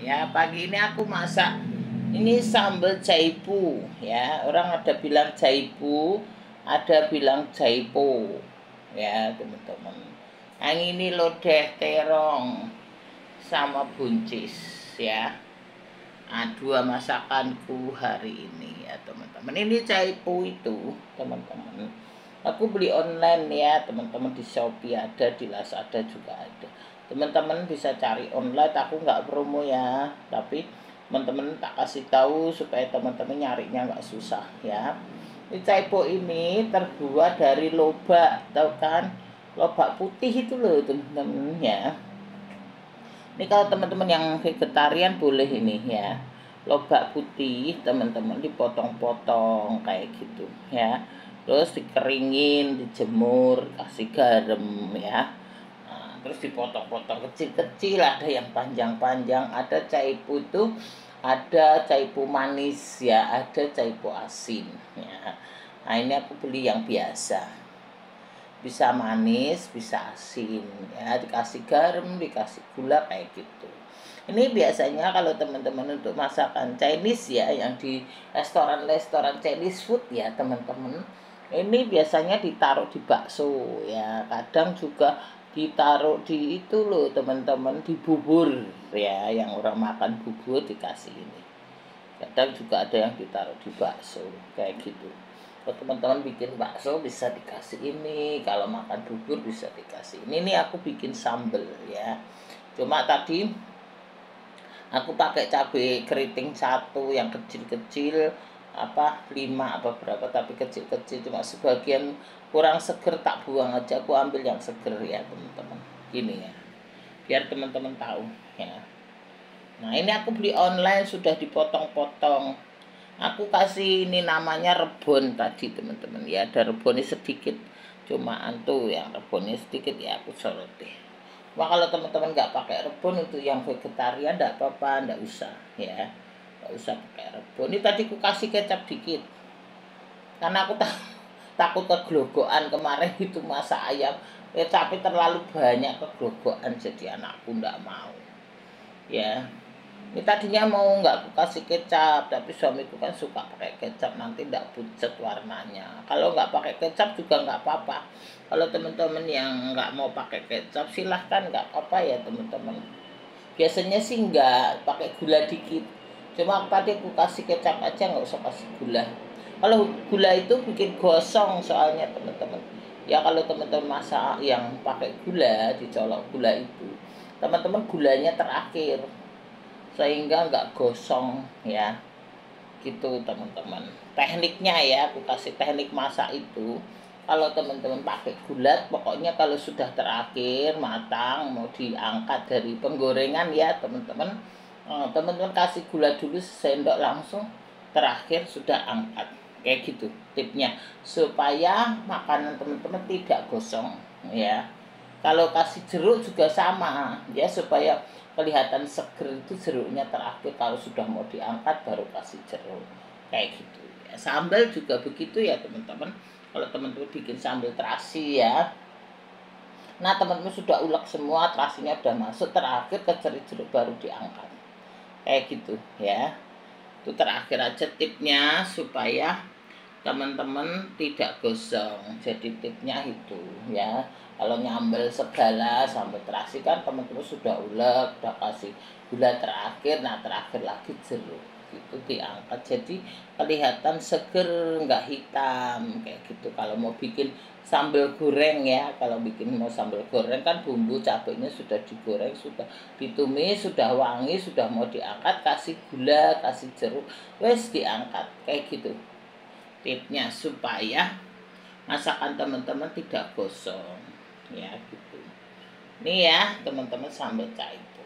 Ya, pagi ini aku masak ini sambal jaipu ya. Orang ada bilang jaipu, ada bilang jaipo. Ya, teman-teman. Yang ini lodeh terong sama buncis ya. Dua masakanku hari ini ya, teman-teman. Ini jaipu itu, teman-teman. Aku beli online ya, teman-teman, di Shopee ada, di Lazada juga ada. Teman-teman bisa cari online, aku nggak promo ya, tapi teman-teman tak kasih tahu supaya teman-teman nyarinya nggak susah ya. Ini caipo ini terbuat dari lobak, tahu kan? Lobak putih itu loh, teman-teman ya. Ini kalau teman-teman yang vegetarian boleh ini ya. Lobak putih, teman-teman, dipotong-potong kayak gitu ya. Terus dikeringin, dijemur, kasih garam ya. Terus dipotong-potong kecil-kecil, ada yang panjang-panjang, ada caipu tuh, ada caipu manis ya, ada caipu asin ya. Nah, ini aku beli yang biasa, bisa manis bisa asin ya, dikasih garam, dikasih gula kayak gitu. Ini biasanya kalau teman-teman untuk masakan Chinese ya, yang di restoran-restoran Chinese food ya, teman-teman, ini biasanya ditaruh di bakso ya, kadang juga ditaruh di itu loh, teman-teman, di bubur ya, yang orang makan bubur dikasih ini. Kadang juga ada yang ditaruh di bakso kayak gitu. Kalau teman-teman bikin bakso bisa dikasih ini, kalau makan bubur bisa dikasih ini. Aku bikin sambel ya, cuma tadi aku pakai cabai keriting satu yang kecil-kecil, 5 apa berapa, tapi kecil-kecil, cuma sebagian kurang seger tak buang aja, aku ambil yang seger ya, teman-teman, gini ya, biar teman-teman tahu ya. Nah, ini aku beli online sudah dipotong-potong. Aku kasih ini namanya rebon tadi, teman-teman ya, ada rebonnya sedikit, cuma antu yang rebonnya sedikit ya aku sorot deh. Wah, kalau teman-teman nggak pakai rebon untuk yang vegetarian nggak apa-apa, nggak usah ya, nggak usah pakai rebon. Ini tadi aku kasih kecap dikit karena aku takut keglogokan. Kemarin itu masak ayam kecapnya terlalu banyak, keglogokan, jadi anakku nggak mau ya. Ini tadinya mau nggak aku kasih kecap, tapi suamiku kan suka pakai kecap, nanti nggak pucat warnanya. Kalau nggak pakai kecap juga nggak apa-apa. Kalau teman-teman yang nggak mau pakai kecap, silahkan, nggak apa-apa ya, teman-teman. Biasanya sih nggak pakai gula dikit. Cuma tadi aku kasih kecap aja, nggak usah kasih gula. Kalau gula itu bikin gosong soalnya, teman-teman. Ya, kalau teman-teman masak yang pakai gula, dicolok gula itu, teman-teman, gulanya terakhir sehingga nggak gosong ya, gitu teman-teman. Tekniknya ya, aku kasih teknik masak itu. Kalau teman-teman pakai gula, pokoknya kalau sudah terakhir matang mau diangkat dari penggorengan ya, teman-teman, teman-teman kasih gula dulu sendok langsung, terakhir sudah angkat kayak gitu tipnya, supaya makanan teman-teman tidak gosong ya. Kalau kasih jeruk juga sama ya, supaya kelihatan seger itu jeruknya terakhir, kalau sudah mau diangkat baru kasih jeruk kayak gitu ya. Sambal juga begitu ya, teman-teman. Kalau teman-teman bikin sambal terasi ya, nah, teman-teman sudah ulek semua, terasinya udah masuk, terakhir ke jeruk baru diangkat kayak gitu ya. Itu terakhir aja tipnya supaya teman-teman tidak gosong. Jadi tipnya itu ya. Kalau nyambel segala sambal terasi kan teman-teman sudah ulek, udah kasih gula terakhir, nah terakhir lagi jeruk itu diangkat, jadi kelihatan seger, nggak hitam kayak gitu. Kalau mau bikin sambal goreng ya, kalau bikin mau sambal goreng kan bumbu cabenya sudah digoreng, sudah ditumis, sudah wangi, sudah mau diangkat, kasih gula, kasih jeruk, wes diangkat kayak gitu tipnya, supaya masakan teman-teman tidak gosong ya, gitu. Ini ya, teman-teman, sambal caipo.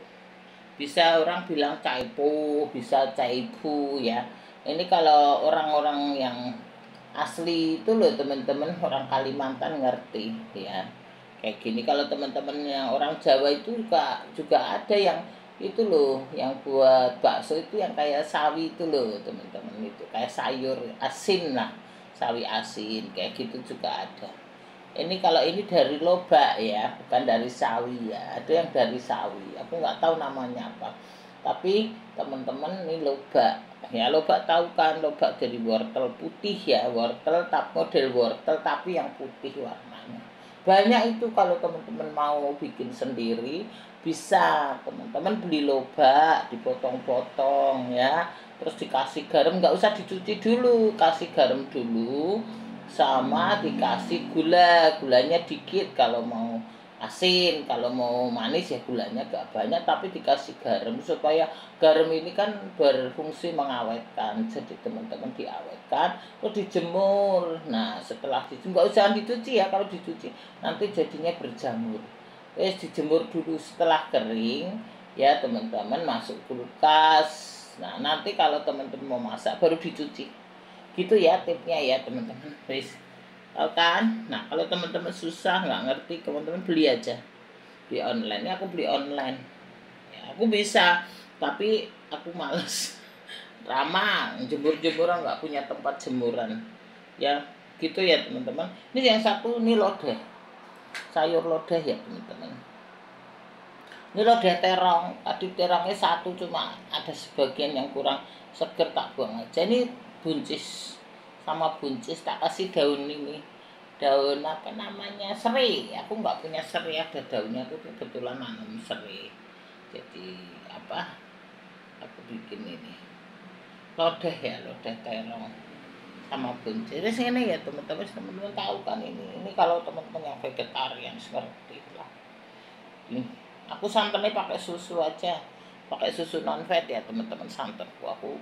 Bisa orang bilang caipo, bisa caipu ya. Ini kalau orang-orang yang asli itu loh, teman-teman, orang Kalimantan ngerti ya. Kayak gini. Kalau teman-teman yang orang Jawa itu juga ada yang itu loh, yang buat bakso itu yang kayak sawi itu loh, teman-teman, itu kayak sayur asin lah, sawi asin kayak gitu juga ada. Ini kalau ini dari lobak ya, bukan dari sawi ya. Ada yang dari sawi, aku nggak tahu namanya apa. Tapi teman-teman ini lobak. Ya lobak tahu kan, lobak dari wortel putih ya, wortel model wortel tapi yang putih warnanya. Banyak itu kalau teman-teman mau bikin sendiri bisa teman-teman beli lobak, dipotong-potong ya, terus dikasih garam, nggak usah dicuci dulu, kasih garam dulu sama dikasih gulanya dikit kalau mau asin, kalau mau manis ya gulanya gak banyak tapi dikasih garam supaya garam ini kan berfungsi mengawetkan. Jadi teman-teman diawetkan terus dijemur. Nah setelah dijemur, jangan dicuci ya, kalau dicuci nanti jadinya berjamur. Terus dijemur dulu, setelah kering ya teman-teman masuk kulkas. Nah nanti kalau teman-teman mau masak baru dicuci. Gitu ya tipnya ya teman-teman. Tahu kan? Nah, kalau teman-teman susah nggak ngerti, teman-teman beli aja di online. Ini aku beli online. Ya, aku bisa, tapi aku males. Ramah, jemur-jemuran nggak punya tempat jemuran. Ya, gitu ya teman-teman. Ini yang satu ini lodeh. Sayur lodeh ya teman-teman. Ini lodeh terong. Tadi terongnya satu cuma ada sebagian yang kurang seger tak buang aja. Ini buncis sama buncis tak kasih daun ini. Daun apa namanya, serai. Aku nggak punya serai, ada daunnya, aku kebetulan nanam serai. Jadi apa, aku bikin ini lodeh ya, lodeh terong sama buncis. Jadi sini ya teman-teman tahu kan ini kalau teman-teman yang vegetarian ngerti lah. Ini aku santannya pakai susu aja, pakai susu non fat ya teman-teman. Santanku aku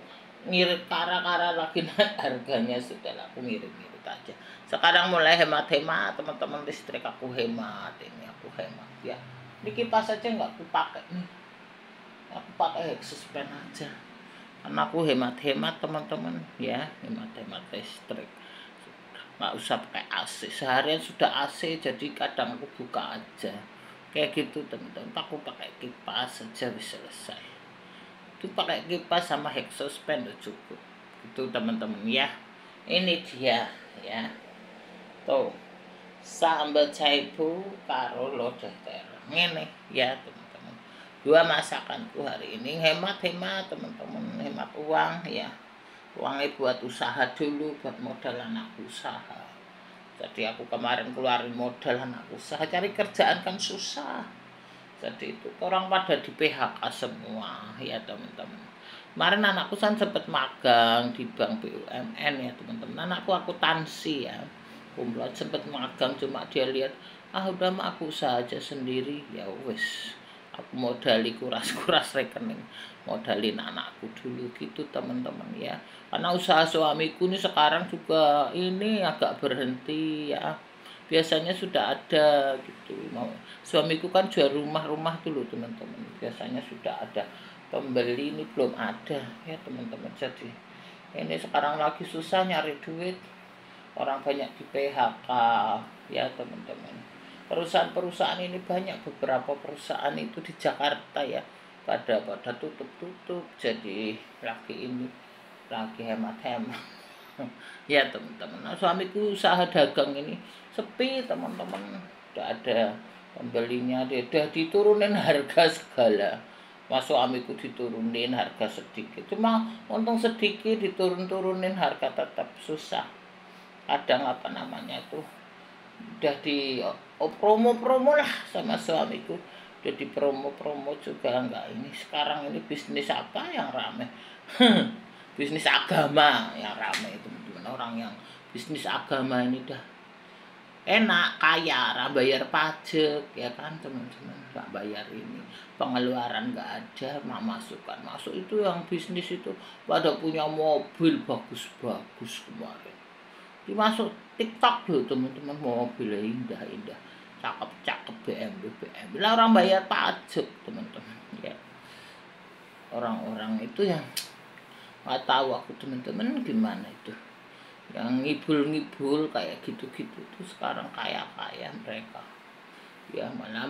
ngirit kara-kara lagi naik harganya, sudah aku ngirit-ngirit aja. Sekarang mulai hemat-hemat teman-teman, listrik aku hemat, ini aku hemat ya. Ini kipas aja nggak aku pakai nih, aku pakai Hexospan aja karena aku hemat-hemat teman-teman ya, hemat-hemat listrik. Nggak usah pakai AC, seharian sudah AC, jadi kadang aku buka aja kayak gitu teman-teman. Aku pakai kipas saja bisa selesai. Itu pakai kipas sama Hexospan udah cukup itu teman-teman ya. Ini dia ya, tuh sambal caipu karo lodeh terong ini ya teman-teman. Dua masakanku hari ini, hemat-hemat teman-teman, hemat uang ya. Uangnya buat usaha dulu, buat modal anak usaha. Jadi aku kemarin keluarin modal anak usaha, cari kerjaan kan susah. Jadi itu orang pada di PHK semua ya teman-teman. Kemarin anakku kan sempat magang di bank BUMN ya teman-teman. Anakku akuntansi ya, kumlot, sempat magang, cuma dia lihat udah mah aku usaha aja sendiri ya wes. Aku modali kuras-kuras rekening, modalin anakku dulu gitu teman-teman ya. Karena usaha suamiku ini sekarang juga ini agak berhenti ya. Biasanya sudah ada gitu. Suamiku kan jual rumah-rumah dulu teman-teman. Biasanya sudah ada pembeli, ini belum ada ya teman-teman. Jadi ini sekarang lagi susah nyari duit. Orang banyak di PHK ya teman-teman. Perusahaan-perusahaan ini banyak, beberapa perusahaan itu di Jakarta ya pada tutup-tutup. Jadi lagi hemat-hemat ya teman-teman. Nah, suamiku usaha dagang ini sepi teman-teman, udah ada pembelinya, dia udah diturunin harga segala. Mas suamiku diturunin harga sedikit, cuma untung sedikit, diturun-turunin harga tetap susah. Kadang apa namanya itu udah di promo-promo lah sama suamiku, udah di promo-promo juga enggak. Ini sekarang ini bisnis apa yang rame? Bisnis agama yang rame itu teman-teman. Orang yang bisnis agama ini dah enak, kaya, bayar pajak ya kan teman-teman, nggak bayar ini pengeluaran, nggak ada, masuk itu yang bisnis itu pada punya mobil bagus-bagus kemarin. Dimasuk TikTok loh teman-teman, mobilnya indah-indah, cakep-cakep, BMW lah, orang bayar pajak teman-teman ya. Orang-orang itu yang nggak tahu aku teman-teman gimana itu, yang ngibul-ngibul kayak gitu-gitu tuh sekarang kaya-kaya mereka ya. Malah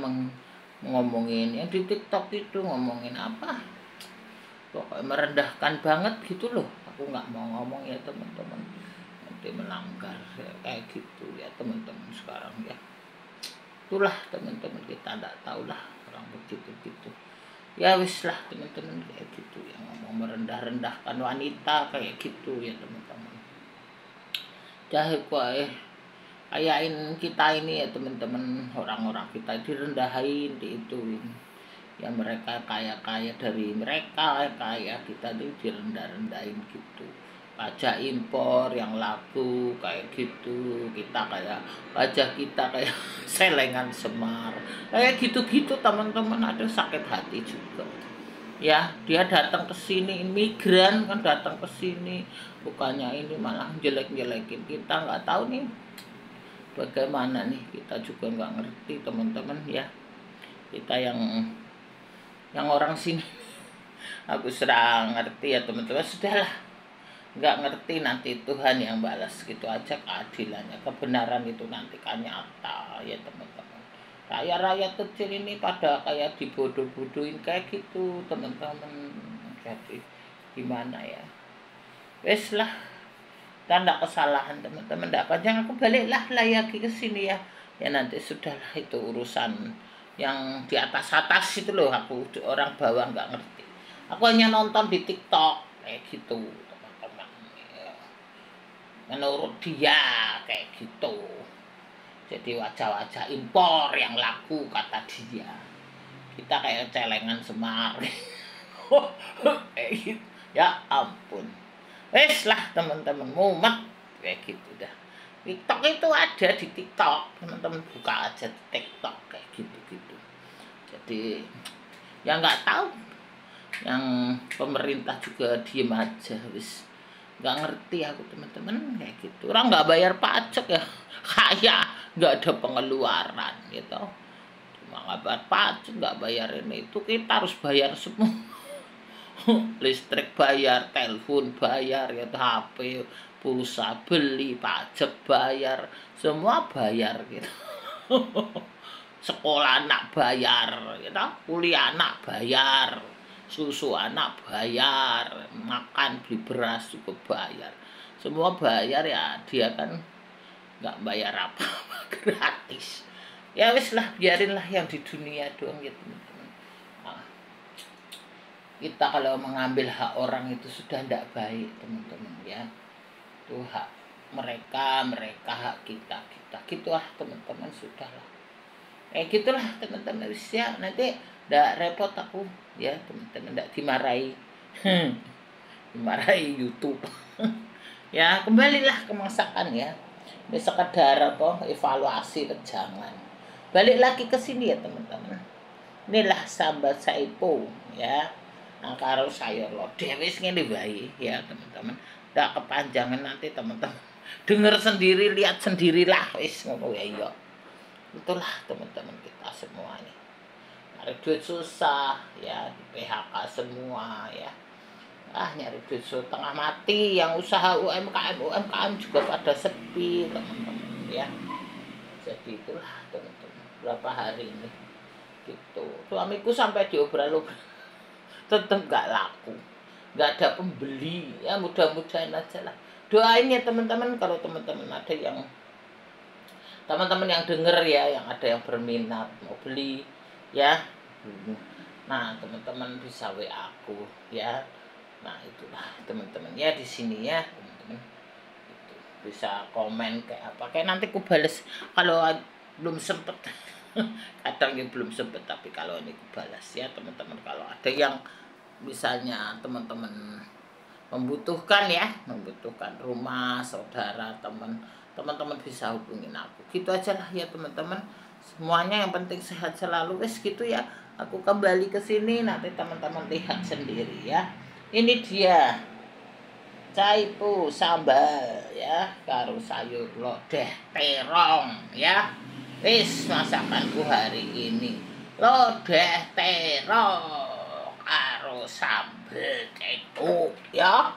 ngomongin yang di TikTok itu, ngomongin apa pokoknya merendahkan banget gitu loh. Aku nggak mau ngomong ya teman-teman, nanti melanggar ya, kayak gitu ya teman-teman sekarang ya. Itulah teman-teman, kita nggak tahu lah orang begitu-gitu Ya wis lah teman-teman, kayak gitu yang ngomong merendah-rendahkan wanita kayak gitu ya teman-teman. Jahe kuai kayakin kita ini ya teman-teman, orang-orang kita direndahin, diituin. Ya mereka kaya-kaya dari mereka kaya, kita tuh direndah-rendahin gitu. Pajak impor yang laku kayak gitu, kita kayak pajak kita kayak selengan semar kayak gitu-gitu teman-teman. Ada sakit hati juga ya, dia datang ke sini, imigran kan datang ke sini, bukannya ini malah jelek-jelekin kita. Nggak tahu nih bagaimana nih, kita juga nggak ngerti teman-teman ya, kita yang orang sini. Aku serang ngerti ya teman-teman, sudahlah, nggak ngerti, nanti Tuhan yang balas, gitu aja keadilannya. Kebenaran itu nanti kan nyata ya teman-teman. Rakyat-rakyat kecil ini pada kayak dibodoh-bodohin kayak gitu teman-teman. Jadi gimana ya, wes lah, tanda kesalahan teman-teman. Nggak panjang, aku baliklah lagi ke sini ya. Ya nanti sudahlah, itu urusan yang di atas-atas itu loh, aku orang bawah nggak ngerti. Aku hanya nonton di TikTok kayak gitu teman-teman ya. Menurut dia kayak gitu, jadi wajah-wajah impor yang laku kata dia, kita kayak celengan semar. Kayak gitu ya ampun. Wes lah teman-teman, mumet kayak gitu dah. TikTok itu ada di TikTok, teman-teman buka aja di TikTok kayak gitu-gitu. Jadi ya nggak tahu, yang pemerintah juga diem aja, wis nggak ngerti aku teman-teman kayak gitu. Orang nggak bayar pajak ya, kayak nggak ada pengeluaran gitu, cuma nggak bayar pajak, nggak bayar ini itu, kita harus bayar semua. Listrik bayar, telepon bayar, ya HP, pulsa beli, pajak bayar, semua bayar gitu. Sekolah anak bayar gitu, kuliah anak bayar, susu anak bayar, makan beli beras juga bayar, semua bayar ya. Dia kan nggak bayar apa-apa, gratis. Ya wis lah, biarinlah yang di dunia doang ya teman-teman. Nah, kita kalau mengambil hak orang itu sudah tidak baik teman-teman ya. Itu hak mereka, hak kita gitu lah teman-teman, sudahlah. Gitulah teman-teman ya, nanti ndak repot aku ya teman-teman, ndak dimarahi. Dimarahi YouTube. Ya kembalilah ke masakan ya, ini sekedar apa, evaluasi jangan. Balik lagi ke sini ya teman-teman, inilah sambal saipo ya. Nah karo sayur lodeh wis ngene wae ya teman-teman, ndak kepanjangan nanti teman-teman. Dengar sendiri, lihat sendirilah, wis ngono ya. Itulah teman-teman, kita semua nih nyari duit susah ya, di PHK semua ya. Nyari duit setengah mati, yang usaha UMKM juga pada sepi teman-teman ya. Jadi itulah teman-teman, berapa hari ini gitu, suamiku sampai diobral-obral tetap nggak laku, nggak ada pembeli ya. Mudah-mudahan aja lah, doain ya teman-teman, kalau teman-teman ada yang teman-teman yang denger ya, yang ada yang berminat mau beli ya, nah teman-teman bisa WA aku ya. Nah itulah teman-teman ya, di sini ya teman-teman, itu bisa komen kayak apa, kayak nanti aku balas kalau belum sempet. Kadang yang belum sempet, tapi kalau ini aku balas ya teman-teman. Kalau ada yang misalnya teman-teman membutuhkan ya, membutuhkan rumah, saudara, teman-teman bisa hubungin aku, gitu aja lah ya teman-teman. Semuanya yang penting sehat selalu, wes gitu ya. Aku kembali ke sini, nanti teman-teman lihat sendiri ya. Ini dia caipu sambal ya, karo sayur lodeh terong ya. Wis masakanku hari ini, lodeh terong karo sambal caipu ya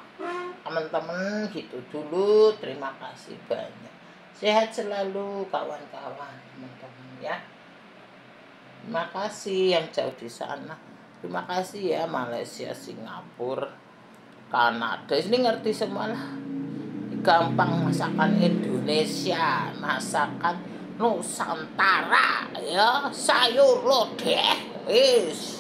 teman-teman. Gitu dulu, terima kasih banyak, sehat selalu kawan-kawan teman-teman ya. Terima kasih yang jauh di sana, terima kasih ya, Malaysia, Singapura, Kanada, ini ngerti semua lah. Gampang, masakan Indonesia, masakan Nusantara ya, sayur lodeh wis.